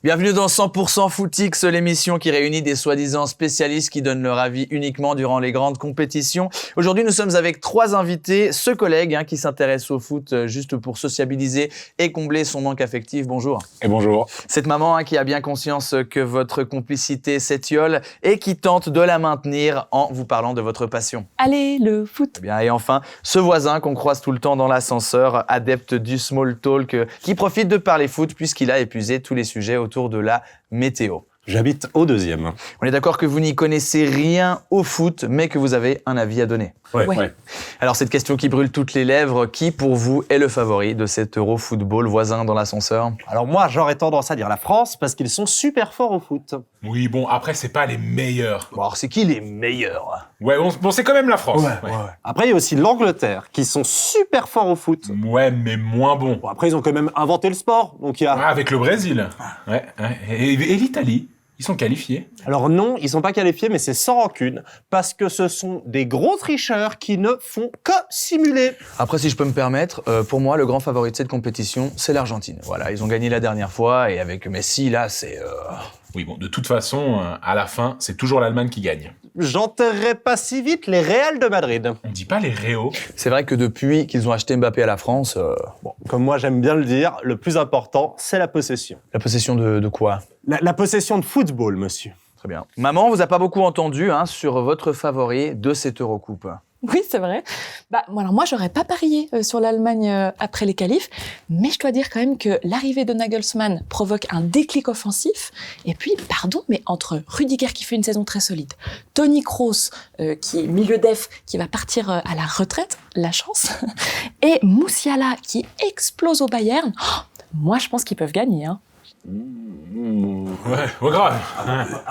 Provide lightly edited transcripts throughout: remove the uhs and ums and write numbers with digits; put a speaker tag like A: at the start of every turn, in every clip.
A: Bienvenue dans 100% Footix, l'émission qui réunit des soi-disant spécialistes qui donnent leur avis uniquement durant les grandes compétitions. Aujourd'hui, nous sommes avec 3 invités, ce collègue qui s'intéresse au foot juste pour sociabiliser et combler son manque affectif. Bonjour.
B: Et bonjour.
A: Cette maman qui a bien conscience que votre complicité s'étiole et qui tente de la maintenir en vous parlant de votre passion.
C: Allez, le foot.
A: Eh bien, et enfin, ce voisin qu'on croise tout le temps dans l'ascenseur, adepte du small talk, qui profite de parler foot puisqu'il a épuisé tous les sujets autour de la météo.
B: J'habite au 2e.
A: On est d'accord que vous n'y connaissez rien au foot, mais que vous avez un avis à donner.
B: Ouais.
A: Alors, cette question qui brûle toutes les lèvres, qui pour vous est le favori de cet Euro-football voisin dans l'ascenseur ?
D: Alors moi, j'aurais tendance à dire la France parce qu'ils sont super forts au foot.
E: Oui, bon, après, c'est pas les meilleurs.
A: Bon, alors, c'est qui les meilleurs ?
E: Ouais, bon, c'est quand même la France.
D: Après, il y a aussi l'Angleterre qui sont super forts au foot.
E: Ouais, mais moins bon.
D: Bon, après, ils ont quand même inventé le sport. Donc il y a...
E: Ouais, avec le Brésil. Ouais. Et l'Italie, ils sont qualifiés.
D: Alors non, ils sont pas qualifiés, mais c'est sans rancune parce que ce sont des gros tricheurs qui ne font que simuler.
A: Après, si je peux me permettre, pour moi, le grand favori de cette compétition, c'est l'Argentine. Voilà, ils ont gagné la dernière fois et avec Messi, là, c'est...
E: Oui, bon, de toute façon, à la fin, c'est toujours l'Allemagne qui gagne.
D: J'enterrerai pas si vite les Real de Madrid.
E: On dit pas les Réaux.
A: C'est vrai que depuis qu'ils ont acheté Mbappé à la France,
D: Bon, comme moi j'aime bien le dire, le plus important, c'est la possession.
A: la possession de quoi ?
D: La possession de football, monsieur.
A: Très bien. Maman, on vous a pas beaucoup entendu sur votre favori de cette Eurocoupe.
C: Oui, c'est vrai. Alors moi, j'aurais pas parié sur l'Allemagne après les qualifs, mais je dois dire quand même que l'arrivée de Nagelsmann provoque un déclic offensif. Et puis, pardon, mais entre Rudiger qui fait une saison très solide, Toni Kroos qui est milieu def, qui va partir à la retraite, la chance, et Musiala qui explose au Bayern, moi je pense qu'ils peuvent gagner.
E: Ouais, grave.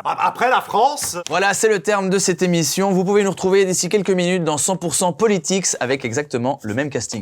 D: Après la France...
A: Voilà, c'est le terme de cette émission. Vous pouvez nous retrouver d'ici quelques minutes dans 100% Politics avec exactement le même casting.